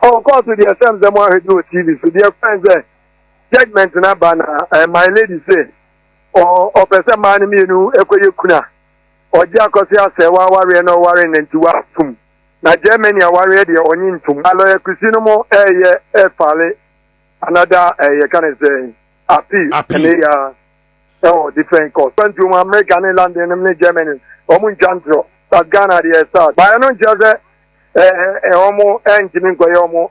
Of course, with the same them who do TV, so their friends judgment na bana my lady say or person man me no ekoye kuna or jakosi ase wa ware no ware nti wa tum na Germany ware de onyi ntum aloye kusino mo fale another can say appeal oh different course when to America and London and Germany omun jantro that Ghana the start but I don't just omo engine ko yomo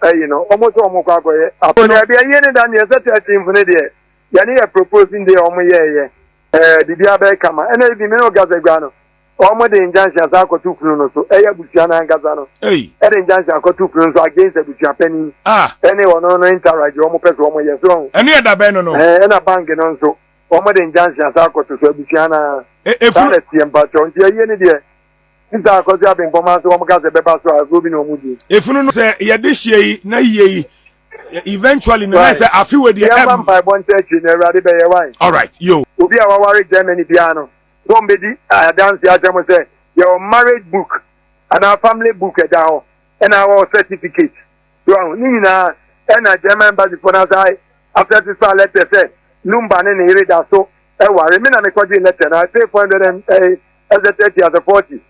omo so omo kwa ko apona bia yene dan ye set team fune de ya ne proposing de omo ye bibia be kama ena bi me no gaza gwa no omo de injunction sa ko tukunu no so eya busia na gaza no de injunction ko tukunu so against the busia penny ene wono no interage omo pese omo ye so ene ya da be no ena bank no so omo de injunction sa ko to so busia na e tiem ba to nti yene de Nta akozi abin poma so omuga se beba so azobi no mudi. Efunu no se ye de hie na yie eventually no say afiwe de em. By one church in Erade be ye wan. All right, yo. Obi a wawari Germany bia no. Don bedi dance ya tell me say your marriage book and our family book e da ho and our certificate. So ni na na German embassy for na say after this letter say number ne ne read so e ware me na me kwaji letter na say 400 as a 30 as a 40.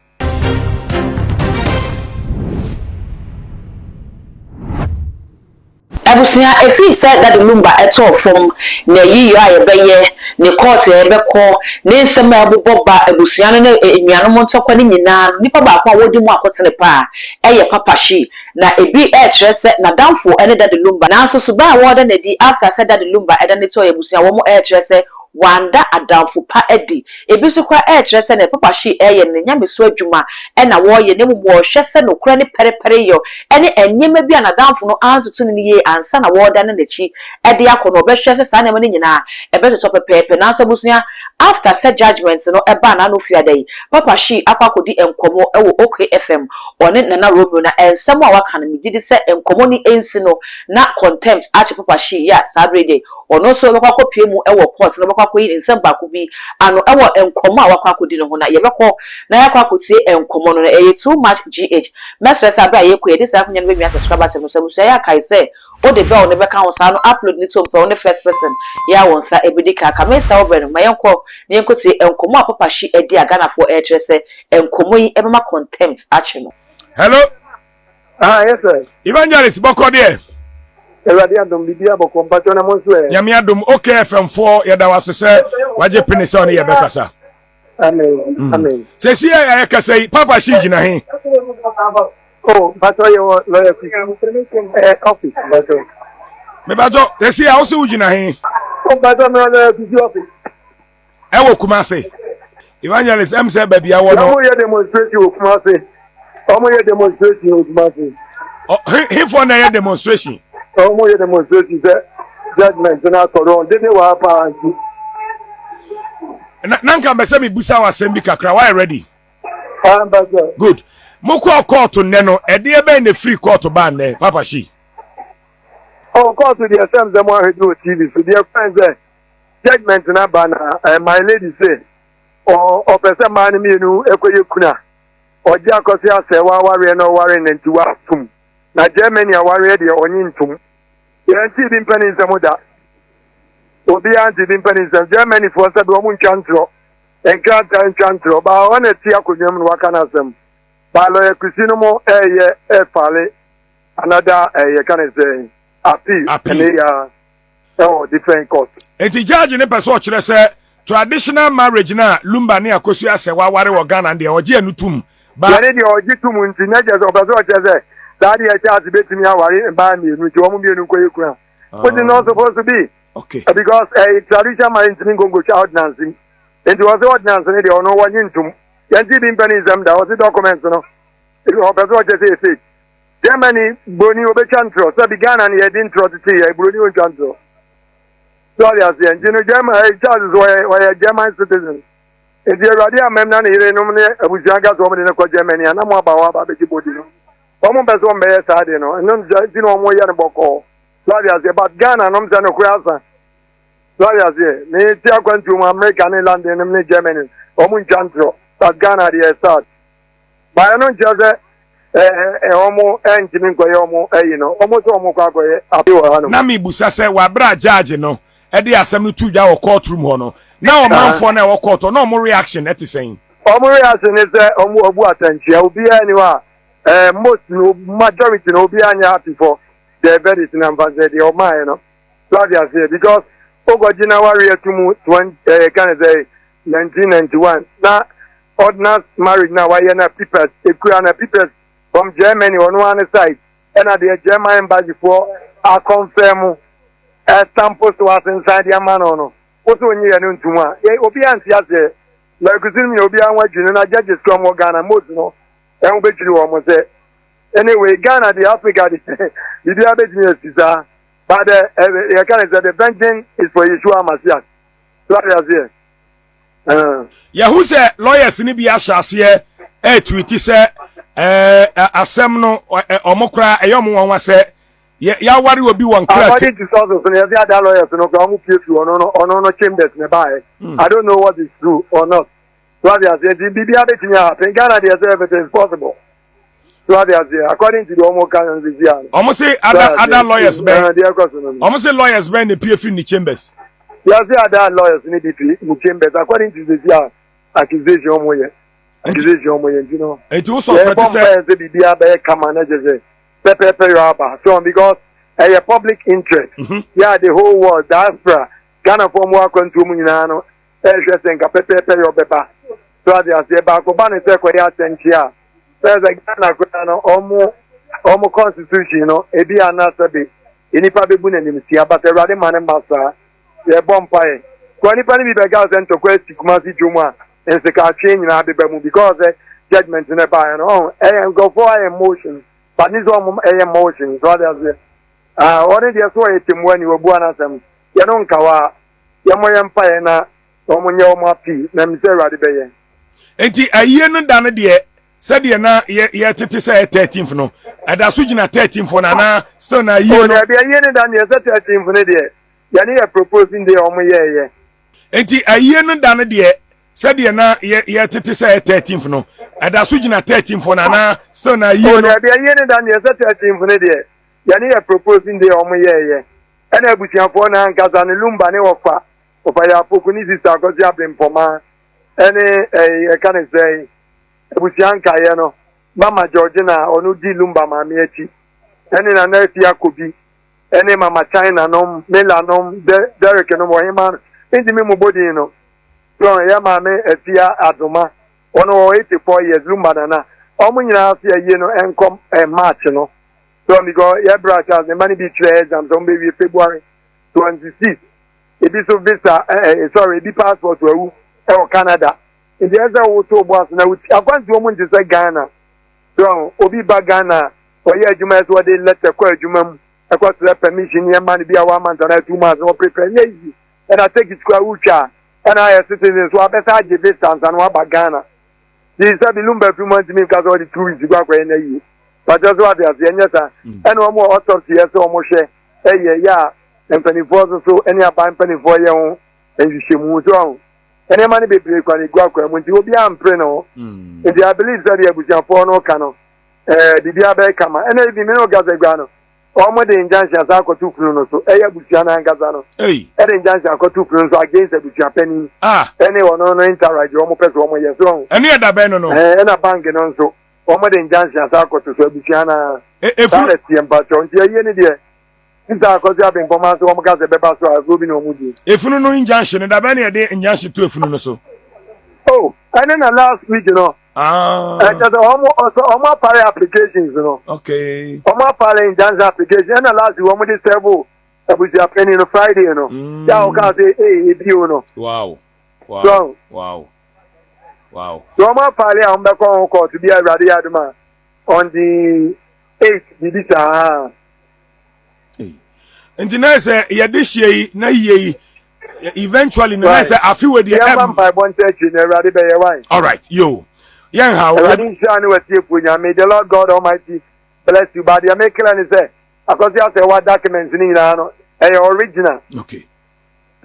Abusia efi said that the lumba eto from na yiyo ayebeye ne court ebekọ ne nsem abuboba abusia no enuano montokwa ne nyina nipa ba kwa wodi mu akotene pa eye papashi na ebi etrese na damfo ene that the lumba na so so ba woda na di after said that the lumba eda ne to abusia wo mu etrese wanda adamfo pa edi ebi so kwa etrese na papashi eye ne nyameso adwuma ena wo ye ne mu wo hwese no kura ne perepere yo ene enyema bi anadamfo no antutu ne ye ansa na woda ne nechi ede akono be hwese sa na ne nyina ebe to pepepe na so busia after said judgments no eba na no fiadai papashi akwakodi enkomo ewo OKFM one na Romeo na ensem a waka na migidi se enkomo ni ensi no na contempt achi papashi ya sabrede ono so bekwakopie mu ewo court no bekwakoyi ensem baako bi ano ewo enkomo a wakwakodi no ho na yebekọ na yakwakotie enkomo no eye too much gh message abia yekọ yedi sa kunya no be subscriber tem so busa ya kai se o de bell ne beka ho sa no upload ni to mpa on the first person ya wonsa ebidika kamesa obere mayenko ne yenkotie enkomo a papashi edi agana for etrese enkomo yi ebema contempt achi no. Hello. Yes sir. Evangelist boko de. Erade adom bibia boko mpacho na monso e. Nyame adom OKFM4 yeda wasese waje penisa on ye bekasa. Amen. Amen. Se si ya kasa papashi gina he. Oh, but you lawyer office. Me bajo, they see also ugina he. Oh, but I'm not office. E wo Kumasi. Evangelist M say baby I want. No more demonstration of Kumasi. No more demonstration of Kumasi. Oh, he for na demonstration. No more demonstration judgment na so on. Dey wa pa anti. Nanka be say me busa wa sembi kakra. Why ready? Good. Moko court neno ede ebe na free court ban ne papa shi. Oh, court with the same them who do TV. So their friends judgment na bana my lady say or person man me no ekoye kuna or jakosi ase wa ware no ware nti wa tum na Germany ware de onyi ntum yanti bi mpani nsemo da obi anti bi mpani nsem Germany for said wo mu ntwantro enkrata ntwantro ba wona ti akonwam no waka na asem ba lawyer kusino mo fale another can say appeal oh different court. Enti judge ne person o kire se traditional marriage na lumba ne akosu ase wa ware wo Ghana de oje anutum ba ne de oje tum nti na je so person o kire se that ya charge betimi aware ba mi enu ti o mu bi enu koye kura but it's not supposed to be okay because a traditional marriage thing go ordinance and was ordinance ne de ono wanyi ntum yanti bi mpani zam da was documents no it o person o kire se Germany boni obechantro so began and he didn't trust it here boni obechantro. Sorry, I say, you know, German Charles were German citizen. If you are there, Memnan, he nominated Abujaga, so many in Germany, and I'm about Baby Bodino. One person may say, you know, and non just you know more than Boko. Sorry, I say, but Ghana, no Mzano Krasa. Sorry, I say, me take one to America and London and Germany, Omun Chantro, that Ghana, the start. But I don't just Omo engine ko yomo no omo so omo kwa ko abi wa hanu na me busa se wa bra judge no e dey asem no tu dwa wo courtroom ho no na o manfo na wo court no mo reaction e te saying omo reaction is omo obu attention obi anywhere most majority no be anya happy for the verdict number the o man no so they say because ogo January to 20 can say 1991 na ordinance marriage na why na people ekura na people from Germany on one side and at the German embassy for a confirm stamp to us inside the man no also when you are ntuma obi anti ase like me obi anwa junu na judges come Ghana most no and we be wo say anyway Ghana the Africa the dia be jinu but you can say the benching is for Yeshua Messiah so I say who say lawyers ni bi ahase tweet say asem no omokra eyom won say ya wari obi won kra according to sources so the other lawyers no go am pay through no chambers nearby I don't know what is true or not so they say the bibia betinya happen Ghana they say everything is possible so they say according to the omoka and the almost say other lawyers ben almost say lawyers ben the PF in the chambers yes the other lawyers need the chambers according to the accusation omoye accusation omoye you know it was suspect say the bibia be come and say pepe yoba so because a public interest yeah the whole world diaspora Ghana for more control nyina no senka pepe yoba so they say ba ko ba ne say ko ya tenchia there's a Ghana ko no omo constitution no e bi anasa be enipa bebu na nimsia but erade man masa ye bompae ko nipa ni be ga sento ko estikumasi juma enseka change na be mu because judgment na ba no go for emotions but this one emotions so there's already so etimwa ni obu anasem ye no nkawa ye moye mpae na omunye omapi na mse erade be ye enti aye no dane de said ye na ye tete say 13th no ada so gina 13th na still na ye no be aye no dane ye 13th no de ye na ye proposing de omoye enti aye no dane de said ye na ye tete say 13th no ada so gina 13th na still na ye no be aye no dane ye 13th no de ye na ye proposing de omoye ena abusiafo na nkaza ne lumba ne ofa ya poku ni sister gozi abempoma ene can say ebusianka ye no mama Georgina onu di lumba mami echi ene na na efia kobi ene mama China no mela no Derek no mo hima indi mi mo body no so ya mama efia adoma ono 84 years lumba na omu nyina afia ye no enkom March no so mi go ya brother the money be trade exam so maybe February 26 ebi so visa sorry ebi passport wewu Canada in the other auto boss na with akwanti omo nti say Ghana so obi ba Ghana oye adwuma so de letter kwa adwuma mu akwa permission ye man bia 1 month na 2 months no prepare easy and I take it kwa ucha and I citizen so abesa age visa and wa ba Ghana this is be lumba few months me because all the 2 weeks kwa na yi but just what they say nyesa and omo autopsy so omo hwe ya empanifoɔ so any aban empanifoɔ yɛ ho nhwehwɛmu so any man be play kwa igwa kwa mu nti obi ampre no nti I believe that the abusiafo no ka no bibia be kama ɛna bi me no gaza gwa no ɔmo de injunction sa akoto kunu no so ɛyɛ abusia na gaza no ɛde injunction akoto kunu so against abusia pani ɛne ɔno no interage ɔmo pɛ so ɔmo yɛ so ɛne ɛda bɛn no ɛna bank no nso ɔmo de injunction sa akoto so abusia na ɛfuru tiempa nti ɛyɛ ne de Nta kozi abin poma so omo gaze beba so agobi no mudi. Efunu no injunction da ba na de injunction to efunu no so. Oh, and then last week you know. And the omo pare applications you know. Okay. Omo pare injunction application and last week omo de serve abuja penny no Friday you know. Ya o ka say eh ebi you know. Wow. So, wow. So omo pare am be ko court bi awade aduma on the 8th bibisa. Nti na say ye de hie na yie eventually na say afi we the all right yo yen how may the Lord God Almighty bless you but the make clear say because you say what documents ni na no original okay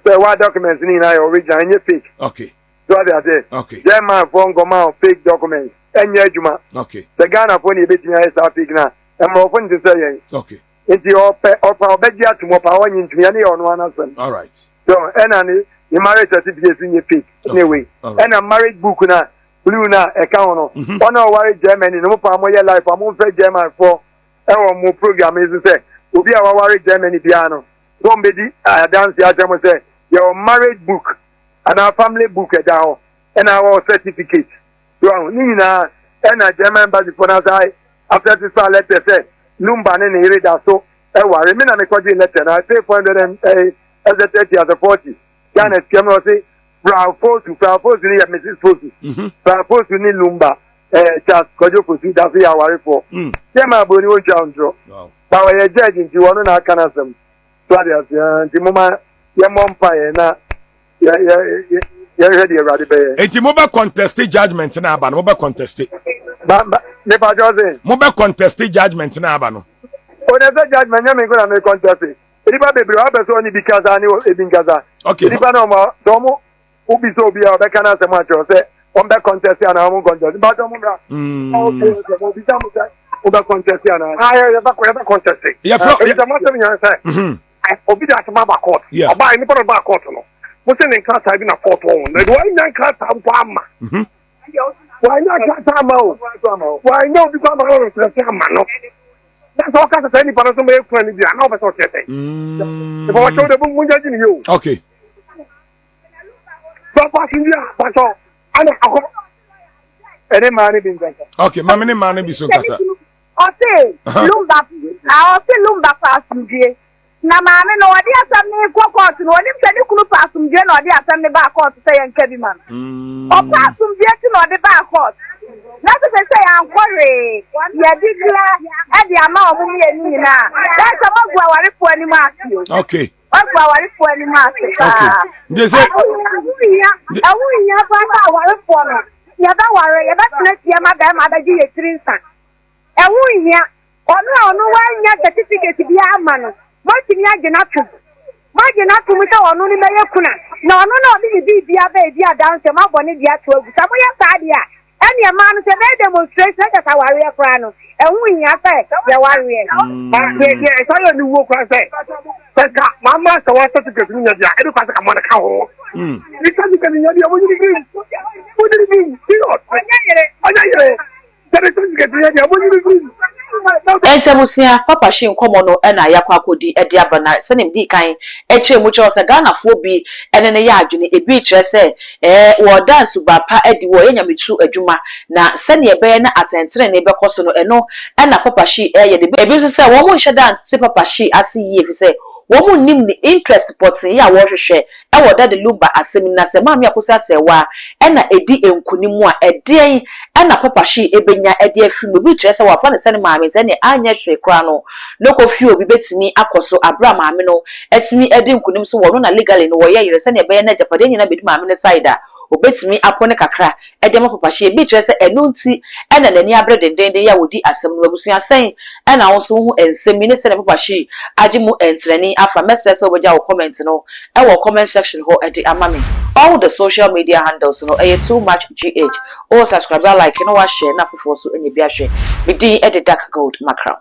say what documents ni na original and fake okay so they say okay German phone go fake documents enya adwuma okay the Ghana for ni betia esa pigna e mo fo nti say yen okay nti opa obegi atumo pa onyi ntumi ani ono anasem all right so ena ni marriage certificate ni fake anyway ena marriage book na blue na e ka ono ona wari Germany no pa mo ye life am fe German for e wo mo program is say obi a wari Germany bia no don be di dance ya tell me say your marriage book and our family book e da ho and our certificate so ni na na German embassy for na say after this letter say lumba ne ne read so e wari me na me kwaji letter na say 400 as a 30 as a 40 Ghana scam no say Bravo to ni ya Mrs. Fosu Bravo ni lumba Charles Kojo Fosu da fi awari for tema boni wo twa ntro ba we judge nti wono na aka na sam so ade nti mama ye mompa ye na ya ready ready be enti mo be contest judgment na aba no mo be contest ba ne ba jose mo be contest judgment na aba no o ne be judgment ya me go na me contest riba bebre wa be so ni bikaza ni ebingaza okay riba no mo do mo ubi so bi a be kana se ma cho se on be contest ya na mo contest ba do mo bra okay so mo bi ta mo say o be contest ya na ya ba contest ya fro ya ma se mi ya say obi da ma ba court oba ni pa ba court no mo se ni class I be na court on na do I class am pa ama why not class am o why no bi kwa ma no class am no that's all class any para so me friend bi na o be so tete e ba cho de bu mu jaji ni yo okay papa sindia paso ana ako ene mani bingasa okay mama ne mani bi so kasa ose lumba pasumdie na maame no odi asam ne court no oni mse ni kunu pasumdie na odi asam ne ba court say yanka bi man o pasumdie ti no odi ba court na se say ankore ya digla e di ama o mu ye ni na da se mo gwa ware fo ani ma asio okay ogwa ware fo ani ma asio okay je say awunya ba ware fo no ya ba ware ya ba tena tia ma da ji ye trinsa ewunya onu wanya certificate bi ama no mo ti mi agena tu mi ta onu ni meye kuna na onu na obi bi adanse ma boni bi atu agu sa mo ya sa dia eni e ma no se be demonstration ka sa ware kra no ewunya fe ya ware ba ye so yo ni wo kra se ka mama sa wa certificate ni nya dia e ko sa ka mo na ka ho ni certificate ni nya dia mo ni bi onya yere certificate ni dia mo ni bi Entemusia papa shi nkomo no na yakwa akodi edi abana senim di kan eche mu cho se Ghana fo bi ene ne ya adwene ebi kire se wo dance ba pa edi wo enyametu adwuma na sene ebe na atentere ne be koso no eno na papa shi ye de ebi so se wo mu hye dance papa shi asi yi fi se wo mu nim ni interest potin ya wo hwehwe wo da de lumba asemi na se maami akosa se wa na edi enkunimu a edien na papa shi ebenya edi afimu bi kire se wa fa ne sene maami ne anya hwe kra no loko fi obi betimi akoso abra maami no etimi edi nkunim so wo no na legally no wo ye yire sene ebe na japade nyina bedi maami ne side a obetimi apone kakra edema papa shi ebi kire se enu nti na nani abre dendende ya wodi asem no abusua sen na wo so hu ensemi ne sene papa shi agimu entrani afa message so boja wo comment no e wo comment section ho edi amami all the social media handles no too much gh or subscribe like no wa share na fofo so enya bi ahwe bidi edi dark gold macro